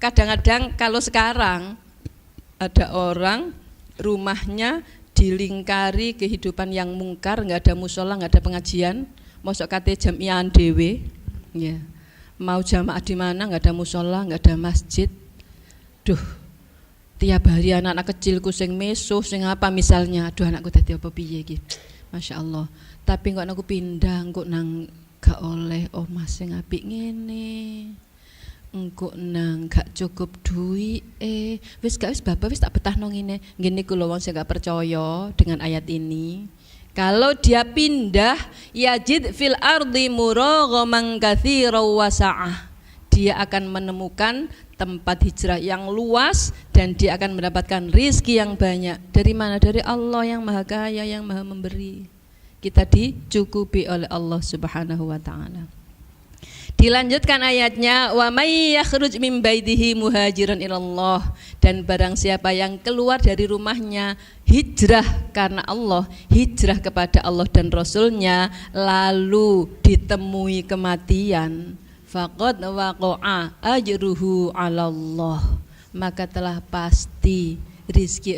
Kadang-kadang kalau sekarang ada orang rumahnya dilingkari kehidupan yang mungkar, nggak ada musola, nggak ada pengajian, mosok kate jamiah dewe, ya. Mau jamaah di mana nggak ada musola, nggak ada masjid. Duh, tiap hari anak-anak kecilku sing meso, sing apa misalnya, aduh anakku dadi apa piye iki. Masya Allah. Tapi kok aku pindah, kok nang gak oleh omah sing apik ngene. Engko nang gak cukup duit wis bapak wis tak betah nang ngene kula wong sing gak percaya dengan ayat ini. Kalau dia pindah yajid fil ardi muraghaman katsiran wa sa'ah, dia akan menemukan tempat hijrah yang luas dan dia akan mendapatkan rizki yang banyak. Dari mana? Dari Allah yang maha kaya, yang maha memberi. Kita dicukupi oleh Allah Subhanahu wa ta'ala. Dilanjutkan ayatnya, wa may yakhruj min baitihi muhajiran ilallah, dan barang siapa yang keluar dari rumahnya hijrah karena Allah, hijrah kepada Allah dan Rasulnya, lalu ditemui kematian, faqad waqa'a ajruhu 'ala Allah, maka telah pasti rizki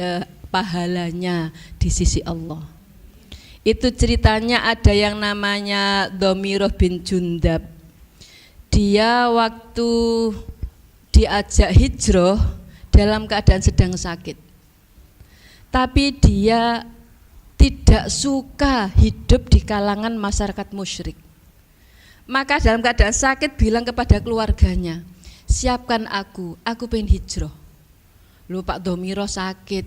pahalanya di sisi Allah. Itu ceritanya ada yang namanya Dhamirah bin Jundab. Dia waktu diajak hijrah dalam keadaan sedang sakit, tapi dia tidak suka hidup di kalangan masyarakat musyrik. Maka dalam keadaan sakit bilang kepada keluarganya, siapkan aku pengen hijrah. Lu Pak Dhamirah sakit,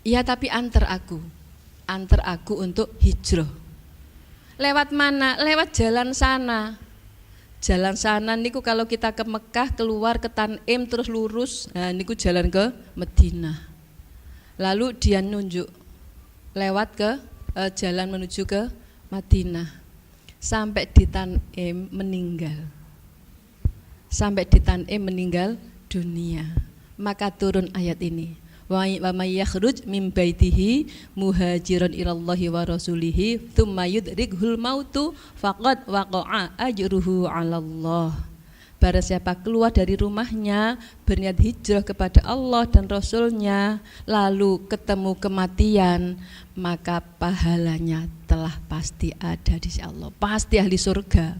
iya tapi antar aku untuk hijrah. Lewat mana? Lewat jalan sana. Jalan sana niku kalau kita ke Mekah keluar ke Tanim terus lurus, nah niku jalan ke Madinah. Lalu dia nunjuk lewat ke jalan menuju ke Madinah. Sampai di Tanim meninggal. Sampai di Tanim meninggal dunia. Maka turun ayat ini. Wa may yakhruj min baitihi muhajiran ilallahi wa rasulihi tsumma yudrikhul mautu faqad waqa'a ajruhu 'ala Allah. Barang siapa keluar dari rumahnya berniat hijrah kepada Allah dan Rasulnya, lalu ketemu kematian, maka pahalanya telah pasti ada di sisi Allah. Pasti ahli surga.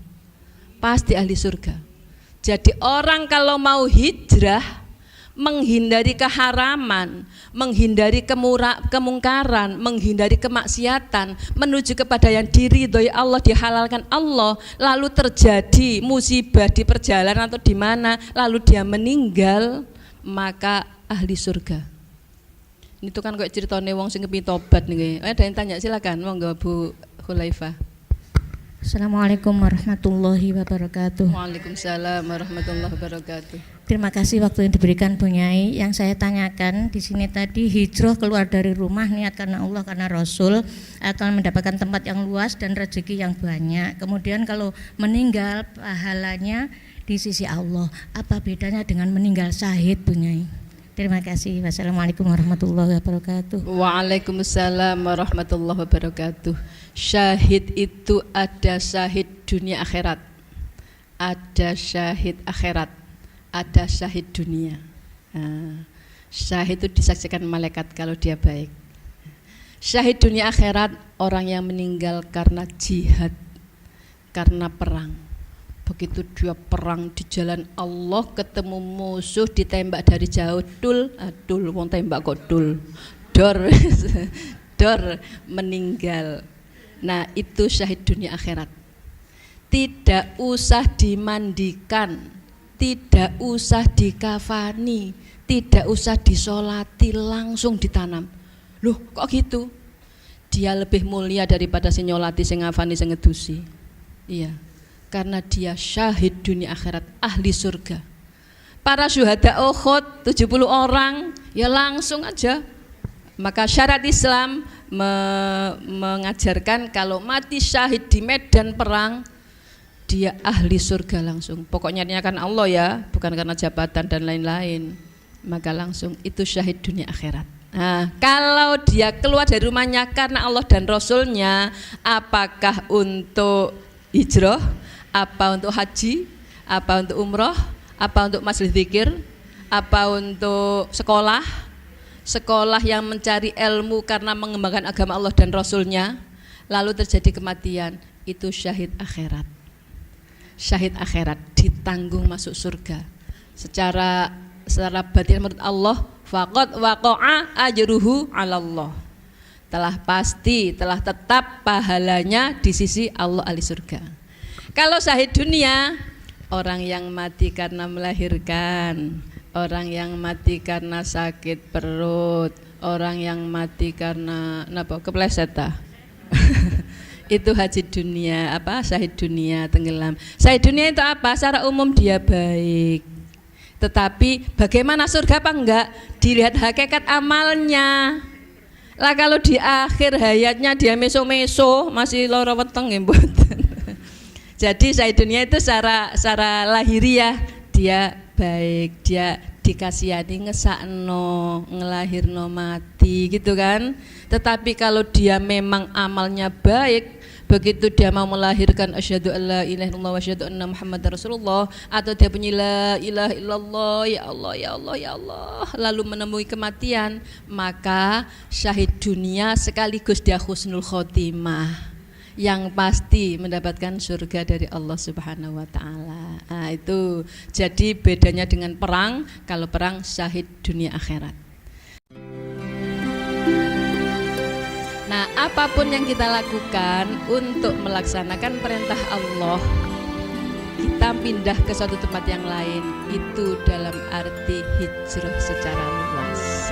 Pasti ahli surga. Jadi orang kalau mau hijrah, menghindari keharaman, menghindari kemungkaran, menghindari kemaksiatan, menuju kepada yang diridhoi Allah, dihalalkan Allah, lalu terjadi musibah di perjalanan atau di mana, lalu dia meninggal, maka ahli surga. Itu kan kayak ceritanya wong sing kepengin tobat nih. Ada yang tanya, silakan, monggo Bu Khulaifah. Assalamualaikum warahmatullahi wabarakatuh. Waalaikumsalam warahmatullahi wabarakatuh. Terima kasih waktu yang diberikan Bu Nyai. Yang saya tanyakan di sini tadi, hijrah keluar dari rumah niat karena Allah karena Rasul akan mendapatkan tempat yang luas dan rezeki yang banyak. Kemudian kalau meninggal pahalanya di sisi Allah. Apa bedanya dengan meninggal syahid Bu Nyai? Terima kasih. Wassalamualaikum warahmatullahi wabarakatuh. Waalaikumsalam warahmatullahi wabarakatuh. Syahid itu ada syahid dunia akhirat, ada syahid akhirat, ada syahid dunia. Syahid itu disaksikan malaikat kalau dia baik. Syahid dunia akhirat orang yang meninggal karena jihad, karena perang. Begitu dia perang di jalan Allah, ketemu musuh, ditembak dari jauh, dul wong tembak kok dor meninggal. Nah itu syahid dunia akhirat. Tidak usah dimandikan, tidak usah dikafani, tidak usah disolati, langsung ditanam. Loh kok gitu? Dia lebih mulia daripada si nyolati, si ngafani, si ngedusi. Iya, karena dia syahid dunia akhirat, ahli surga. Para syuhada Uhud 70 orang, ya langsung aja. Maka syarat Islam mengajarkan kalau mati syahid di medan perang, dia ahli surga langsung. Pokoknya niatkan Allah ya, bukan karena jabatan dan lain-lain. Maka langsung itu syahid dunia akhirat. Nah, kalau dia keluar dari rumahnya karena Allah dan Rasulnya, apakah untuk hijrah, apa untuk haji, apa untuk umroh, apa untuk majelis zikir, Apa untuk sekolah yang mencari ilmu karena mengembangkan agama Allah dan Rasulnya, lalu terjadi kematian, itu syahid akhirat. Syahid akhirat, ditanggung masuk surga. Secara batin menurut Allah, faqad waqa'a ajruhu 'ala Allah. Telah pasti, telah tetap pahalanya di sisi Allah ahli surga. Kalau syahid dunia, orang yang mati karena melahirkan, orang yang mati karena sakit perut, orang yang mati karena kepleset itu haji dunia, syahid dunia, tenggelam. Syahid dunia itu apa? Secara umum dia baik, tetapi bagaimana surga apa enggak, dilihat hakikat amalnya. Lah kalau di akhir hayatnya dia meso-meso, masih lara weteng nggih mboten. Jadi syahid dunia itu secara lahiriah dia baik, dia dikasihani, ngesakno, ngelahirno mati gitu kan. Tetapi kalau dia memang amalnya baik, begitu dia mau melahirkan asyhadu alla ilaha illallah wa asyhadu anna muhammadar rasulullah, atau dia punya la ilaha illallah, ya Allah ya Allah ya Allah, lalu menemui kematian, maka syahid dunia sekaligus dia husnul khotimah, yang pasti mendapatkan surga dari Allah Subhanahu wa taala. Nah, itu jadi bedanya dengan perang. Kalau perang syahid dunia akhirat. Nah, apapun yang kita lakukan untuk melaksanakan perintah Allah, kita pindah ke suatu tempat yang lain, itu dalam arti hijrah secara luas.